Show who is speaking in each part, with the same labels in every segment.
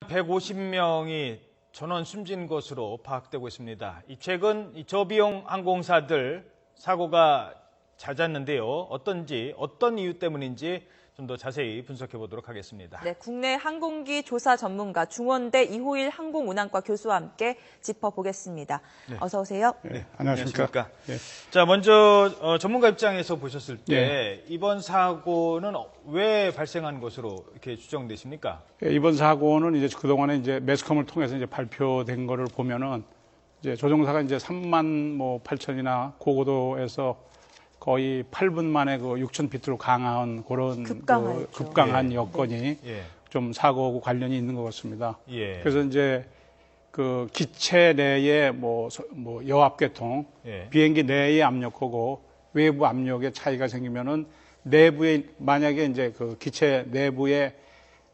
Speaker 1: 150명이 전원 숨진 것으로 파악되고 있습니다. 최근 저비용 항공사들 사고가 잦았는데요. 어떤지, 어떤 이유 때문인지 좀 더 자세히 분석해 보도록 하겠습니다.
Speaker 2: 네, 국내 항공기 조사 전문가 중원대 이호일 항공운항과 교수와 함께 짚어보겠습니다.
Speaker 1: 네.
Speaker 2: 어서 오세요.
Speaker 3: 네, 안녕하십니까.
Speaker 1: 네. 자, 먼저 전문가 입장에서 보셨을 때 이번 사고는 왜 발생한 것으로 이렇게 추정되십니까?
Speaker 3: 이번 사고는 이제 그동안에 이제 매스컴을 통해서 이제 발표된 거를 보면은 이제 조종사가 이제 3만 8천이나 고고도에서 거의 8분 만에 그 6,000피트로 강한 그런 급강한 여건이 좀 사고하고 관련이 있는 것 같습니다. 그래서 이제 그 기체 내에 여압계통, 비행기 내의 압력하고 외부 압력의 차이가 생기면은 내부에 만약에 이제 그 기체 내부에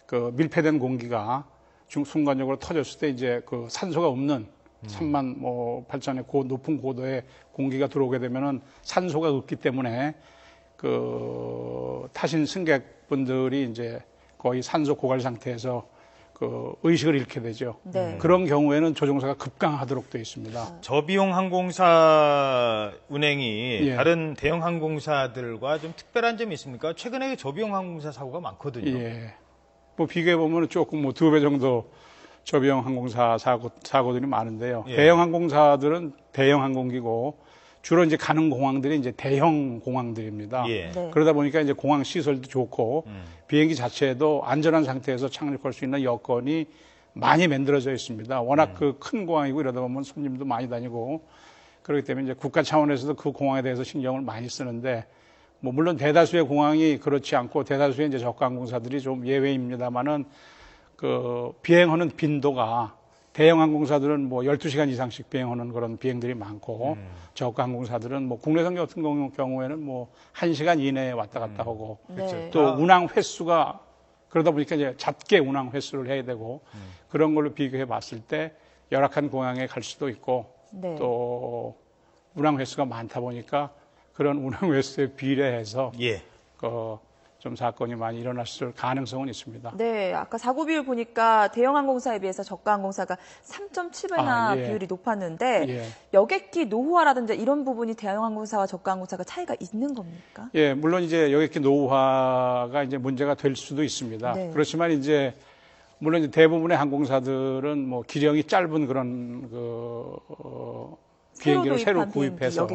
Speaker 3: 그 밀폐된 공기가 순간적으로 터졌을 때 이제 그 산소가 없는 3만 8천의 높은 고도의 공기가 들어오게 되면은 산소가 없기 때문에 그 타신 승객분들이 이제 거의 산소 고갈 상태에서 그 의식을 잃게 되죠.
Speaker 2: 네.
Speaker 3: 그런 경우에는 조종사가 급강하도록 되어 있습니다.
Speaker 1: 저비용 항공사 운행이 다른 대형 항공사들과 좀 특별한 점이 있습니까? 최근에 저비용 항공사 사고가 많거든요.
Speaker 3: 예. 뭐 비교해 보면 조금 2배 정도 저비용 항공사 사고들이 많은데요. 대형 항공사들은 대형 항공기고 주로 이제 가는 공항들이 이제 대형 공항들입니다.
Speaker 2: 네.
Speaker 3: 그러다 보니까 이제 공항 시설도 좋고 비행기 자체도 안전한 상태에서 착륙할 수 있는 여건이 많이 만들어져 있습니다. 워낙 그 큰 공항이고 이러다 보면 손님도 많이 다니고 그렇기 때문에 이제 국가 차원에서도 그 공항에 대해서 신경을 많이 쓰는데 뭐 물론 대다수의 공항이 그렇지 않고 대다수의 이제 저가 항공사들이 좀 예외입니다만은 그 비행하는 빈도가 대형 항공사들은 12시간 이상씩 비행하는 그런 비행들이 많고 저가 항공사들은 국내선 같은 경우에는 1시간 이내에 왔다 갔다 하고 또 운항 횟수가 그러다 보니까 이제 작게 운항 횟수를 해야 되고 그런 걸로 비교해 봤을 때 열악한 공항에 갈 수도 있고 또 운항 횟수가 많다 보니까 그런 운항 횟수에 비례해서 좀 사건이 많이 일어났을 가능성은 있습니다.
Speaker 2: 네, 아까 사고 비율 보니까 대형 항공사에 비해서 저가 항공사가 3.7배나 비율이 높았는데 여객기 노후화라든지 이런 부분이 대형 항공사와 저가 항공사가 차이가 있는 겁니까?
Speaker 3: 예, 물론 이제 여객기 노후화가 이제 문제가 될 수도 있습니다. 그렇지만 이제 물론 이제 대부분의 항공사들은 기령이 짧은 그런 비행기를 새로 구입해서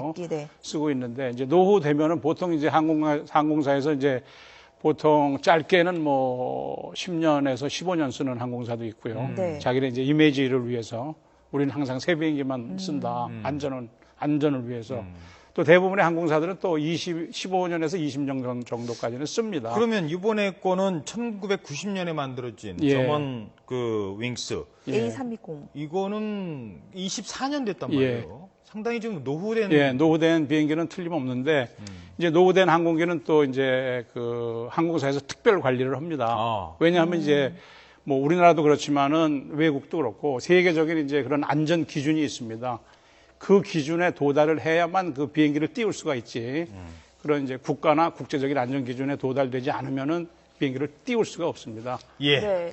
Speaker 3: 쓰고 있는데 이제 노후되면은 보통 이제 항공사에서 이제 보통 짧게는 10년에서 15년 쓰는 항공사도 있고요. 자기네 이제 이미지를 위해서 우리는 항상 새 비행기만 쓴다. 안전을 위해서. 또 대부분의 항공사들은 또 15년에서 20년 정도까지는 씁니다.
Speaker 1: 그러면 이번에 거는 1990년에 만들어진 점원 그 윙스
Speaker 2: A320.
Speaker 1: 이거는 24년 됐단 말이에요. 상당히 좀 노후된
Speaker 3: 노후된 비행기는 틀림없는데 이제 노후된 항공기는 또 이제 그 항공사에서 특별 관리를 합니다. 왜냐하면 이제 우리나라도 그렇지만은 외국도 그렇고 세계적인 이제 그런 안전 기준이 있습니다. 그 기준에 도달을 해야만 그 비행기를 띄울 수가 있지. 그런 이제 국가나 국제적인 안전 기준에 도달되지 않으면은 비행기를 띄울 수가 없습니다.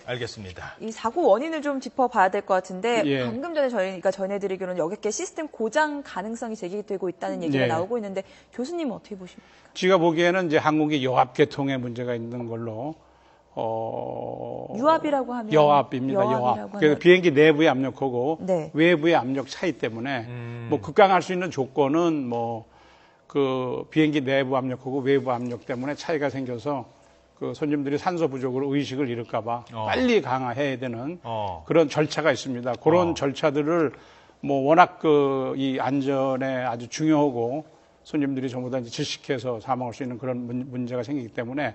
Speaker 1: 알겠습니다.
Speaker 2: 이 사고 원인을 좀 짚어봐야 될 것 같은데 방금 전에 저희가 전해드리기로는 여객기 시스템 고장 가능성이 제기되고 있다는 얘기가 나오고 있는데 교수님은 어떻게 보십니까?
Speaker 3: 제가 보기에는 이제 항공기 여압 계통에 문제가 있는 걸로
Speaker 2: 유압이라고 하면
Speaker 3: 여압입니다. 여압. 그래서 비행기 내부의 압력하고 외부의 압력 차이 때문에 급강할 수 있는 조건은 그 비행기 내부 압력하고 외부 압력 때문에 차이가 생겨서 그 손님들이 산소 부족으로 의식을 잃을까봐 빨리 강화해야 되는 그런 절차가 있습니다. 그런 절차들을 워낙 이 안전에 아주 중요하고 손님들이 전부 다 이제 질식해서 사망할 수 있는 그런 문제가 생기기 때문에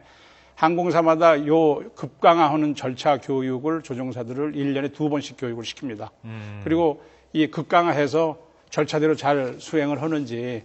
Speaker 3: 항공사마다 요 급강화하는 절차 교육을 조종사들을 1년에 2번씩 교육을 시킵니다. 그리고 이 급강화해서 절차대로 잘 수행을 하는지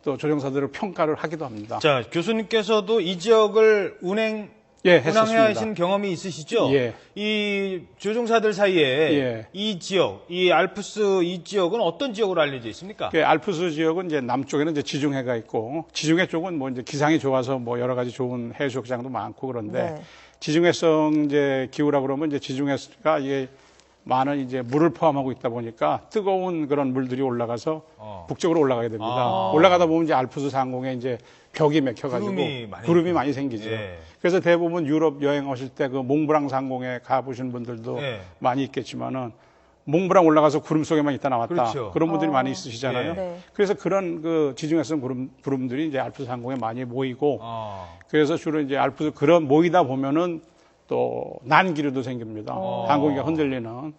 Speaker 3: 또 조종사들을 평가를 하기도 합니다.
Speaker 1: 자, 교수님께서도 이 지역을 운항해야 하신 경험이 있으시죠? 이 조종사들 사이에 이 지역, 이 알프스 이 지역은 어떤 지역으로 알려져 있습니까?
Speaker 3: 알프스 지역은 이제 남쪽에는 이제 지중해가 있고 지중해 쪽은 이제 기상이 좋아서 여러 가지 좋은 해수욕장도 많고 그런데 지중해성 이제 기후라 그러면 이제 지중해가 이게 많은 이제 물을 포함하고 있다 보니까 뜨거운 그런 물들이 올라가서 북쪽으로 올라가게 됩니다. 올라가다 보면 이제 알프스 상공에 이제 벽이 막혀가지고 구름이 많이 생기죠.
Speaker 1: 예.
Speaker 3: 그래서 대부분 유럽 여행하실 때 그 몽브랑 상공에 가보신 분들도
Speaker 1: 예.
Speaker 3: 많이 있겠지만은 몽브랑 올라가서 구름 속에만 있다 나왔다.
Speaker 1: 그렇죠.
Speaker 3: 그런 분들이 많이 있으시잖아요.
Speaker 2: 네.
Speaker 3: 그래서 그런 그 지중해성 구름들이 이제 알프스 상공에 많이 모이고 그래서 주로 이제 알프스 그런 모이다 보면은 또 난기류도 생깁니다. 항공기가 흔들리는.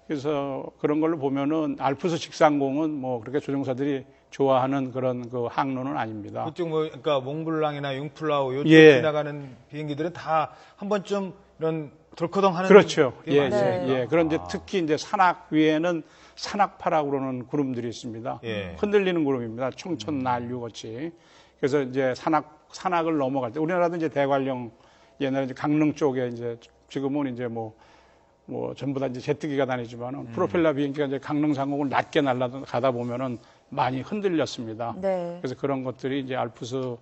Speaker 3: 그래서 그런 걸로 보면은 알프스 직상공은 뭐 그렇게 조종사들이 좋아하는 그런 그 항로는 아닙니다.
Speaker 1: 그쪽 뭐 그러니까 몽블랑이나 융플라우 요쪽
Speaker 3: 예.
Speaker 1: 지나가는 비행기들은 다 한 번쯤 이런 덜커덩하는
Speaker 3: 그렇죠.
Speaker 1: 게
Speaker 3: 예,
Speaker 1: 많습니까?
Speaker 3: 예. 그런데 특히 이제 산악 위에는 산악파라고 그러는 구름들이 있습니다.
Speaker 1: 예.
Speaker 3: 흔들리는 구름입니다. 청천난류 같이. 그래서 이제 산악을 넘어갈 때 우리나라도 이제 대관령 옛날에 이제 강릉 쪽에 이제 지금은 이제 뭐 전부 다 이제 제트기가 다니지만은 프로펠러 비행기가 이제 강릉 상공을 낮게 날아가다 보면은 많이 흔들렸습니다.
Speaker 2: 네.
Speaker 3: 그래서 그런 것들이 이제 알프스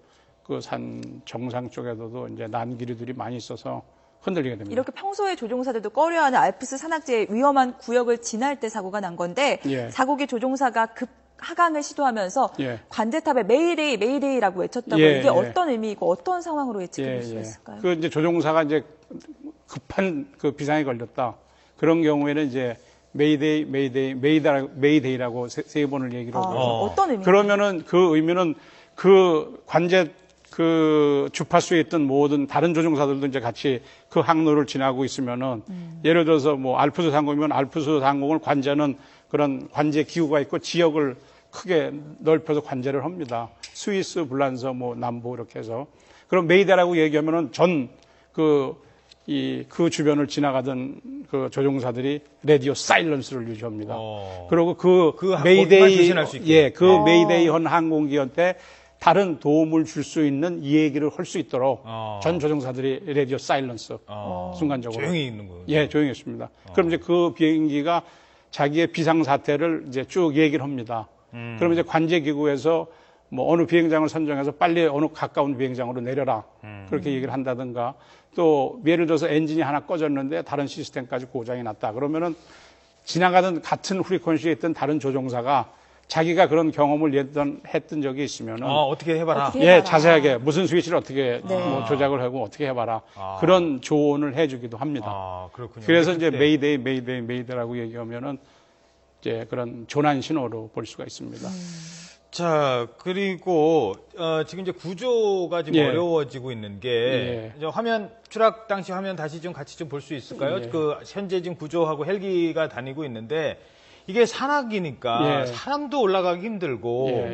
Speaker 3: 그 산 정상 쪽에도 이제 난기류들이 많이 있어서 흔들리게 됩니다.
Speaker 2: 이렇게 평소에 조종사들도 꺼려하는 알프스 산악지의 위험한 구역을 지날 때 사고가 난 건데
Speaker 3: 예.
Speaker 2: 사고기 조종사가 급 하강을 시도하면서
Speaker 3: 예.
Speaker 2: 관제탑에 메이데이 메이데이라고 외쳤다고
Speaker 3: 예,
Speaker 2: 이게
Speaker 3: 예.
Speaker 2: 어떤 의미이고 어떤 상황으로 예측해 볼 수가 있을까요?
Speaker 3: 그 이제 조종사가 이제 급한 그 비상이 걸렸다. 그런 경우에는 이제 메이데이라고 세 번을 얘기를 하고.
Speaker 2: 어떤 의미?
Speaker 3: 그러면은 그 의미는 그 관제 그 주파수에 있던 모든 다른 조종사들도 이제 같이 그 항로를 지나고 있으면은 예를 들어서 뭐 알프스 상공이면 알프스 상공을 관제하는 그런 관제 기구가 있고 지역을 크게 넓혀서 관제를 합니다. 스위스, 불란서, 뭐 남부 이렇게 해서. 그럼 메이데이라고 얘기하면은 그 주변을 지나가던 그 조종사들이 라디오 사일런스를 유지합니다. 그리고 그 메이데이, 메이데이 한 항공기한테 다른 도움을 줄 수 있는 이 얘기를 할 수 있도록 전 조종사들이 라디오 사일런스 순간적으로.
Speaker 1: 조용히 있는 거예요.
Speaker 3: 예, 조용히 했습니다. 그럼 이제 그 비행기가 자기의 비상 사태를 이제 쭉 얘기를 합니다. 그럼 이제 관제기구에서 뭐 어느 비행장을 선정해서 빨리 어느 가까운 비행장으로 내려라. 그렇게 얘기를 한다든가 또 예를 들어서 엔진이 하나 꺼졌는데 다른 시스템까지 고장이 났다. 그러면은 지나가던 같은 프리퀀시에 있던 다른 조종사가 자기가 그런 경험을 했던 적이 있으면은
Speaker 1: 어떻게 해봐라.
Speaker 3: 예, 자세하게 무슨 스위치를 어떻게 뭐 조작을 하고 어떻게 해봐라. 그런 조언을 해주기도 합니다.
Speaker 1: 그렇군요.
Speaker 3: 그래서 이제 메이데이라고 얘기하면은 이제 그런 조난 신호로 볼 수가 있습니다.
Speaker 1: 자, 그리고 지금 이제 구조가 지금
Speaker 3: 예.
Speaker 1: 어려워지고 있는 게 이제 화면 추락 당시 화면 다시 좀 같이 좀 볼 수 있을까요? 그 현재 지금 구조하고 헬기가 다니고 있는데 이게 산악이니까 사람도 올라가기 힘들고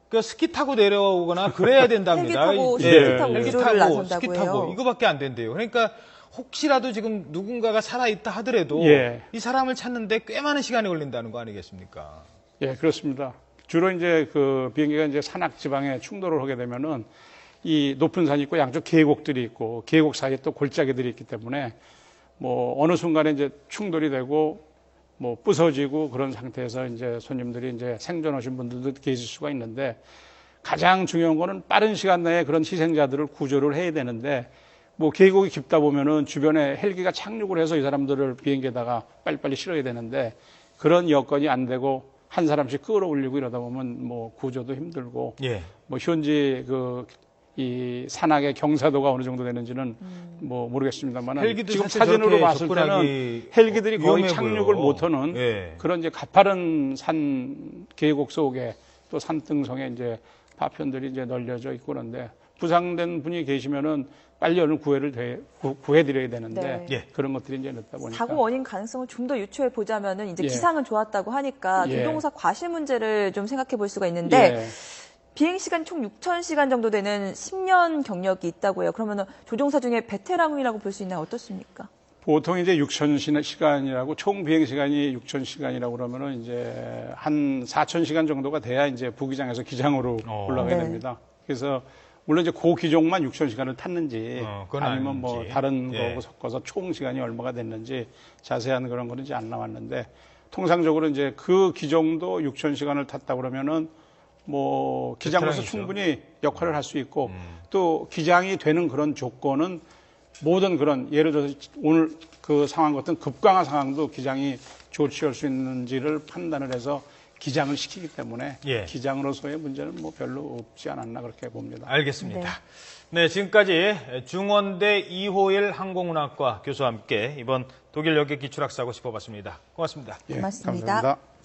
Speaker 1: 그 스키 타고 내려오거나 그래야 된답니다.
Speaker 2: 헬기 타고
Speaker 1: 스키 타고 이거밖에 안 된대요. 그러니까 혹시라도 지금 누군가가 살아있다 하더라도 이 사람을 찾는데 꽤 많은 시간이 걸린다는 거 아니겠습니까?
Speaker 3: 예, 그렇습니다. 주로 이제 그 비행기가 이제 산악 지방에 충돌을 하게 되면은 이 높은 산이 있고 양쪽 계곡들이 있고 계곡 사이에 또 골짜기들이 있기 때문에 뭐 어느 순간에 이제 충돌이 되고 뭐 부서지고 그런 상태에서 이제 손님들이 이제 생존하신 분들도 계실 수가 있는데 가장 중요한 거는 빠른 시간 내에 그런 희생자들을 구조를 해야 되는데 뭐 계곡이 깊다 보면은 주변에 헬기가 착륙을 해서 이 사람들을 비행기에다가 빨리빨리 실어야 되는데 그런 여건이 안 되고 한 사람씩 끌어올리고 이러다 보면 뭐 구조도 힘들고 뭐 현지 이 산악의 경사도가 어느 정도 되는지는 뭐 모르겠습니다만 지금 사진으로 봤을 때는 헬기들이 거의 착륙을 못하는 그런 이제 가파른 산 계곡 속에 또 산등성에 이제 파편들이 이제 널려져 있고 그런데 부상된 분이 계시면은 빨리 어느 구해드려야 되는데 그런 것들이 이제 늦다 보니까
Speaker 2: 사고 원인 가능성을 좀 더 유추해 보자면은 이제 기상은 좋았다고 하니까 조종사 과실 문제를 좀 생각해 볼 수가 있는데 비행 시간 총 6,000시간 정도 되는 10년 경력이 있다고 해요. 그러면은 조종사 중에 베테랑이라고 볼 수 있나요? 어떻습니까?
Speaker 3: 보통 이제 6,000시간이라고 총 비행 시간이 6,000시간이라고 그러면은 이제 한 4,000시간 정도가 돼야 이제 부기장에서 기장으로 올라가게 됩니다. 그래서 물론 이제 그 기종만 6,000시간을 탔는지 아니면 뭐 다른 거하고 섞어서 총 시간이 얼마가 됐는지 자세한 그런 거는 이제 안 나왔는데 통상적으로 이제 그 기종도 6,000시간을 탔다 그러면은 뭐 기장으로서 충분히 역할을 할 수 있고 또 기장이 되는 그런 조건은 모든 그런 예를 들어서 오늘 그 상황 같은 급강하 상황도 기장이 조치할 수 있는지를 판단을 해서 기장을 시키기 때문에
Speaker 1: 예.
Speaker 3: 기장으로서의 문제는 뭐 별로 없지 않았나 그렇게 봅니다.
Speaker 1: 알겠습니다. 네, 지금까지 중원대 이호일 항공운항과 교수와 함께 이번 독일 여객 기출학사고 짚어봤습니다. 고맙습니다.
Speaker 3: 예,
Speaker 2: 고맙습니다.
Speaker 3: 감사합니다.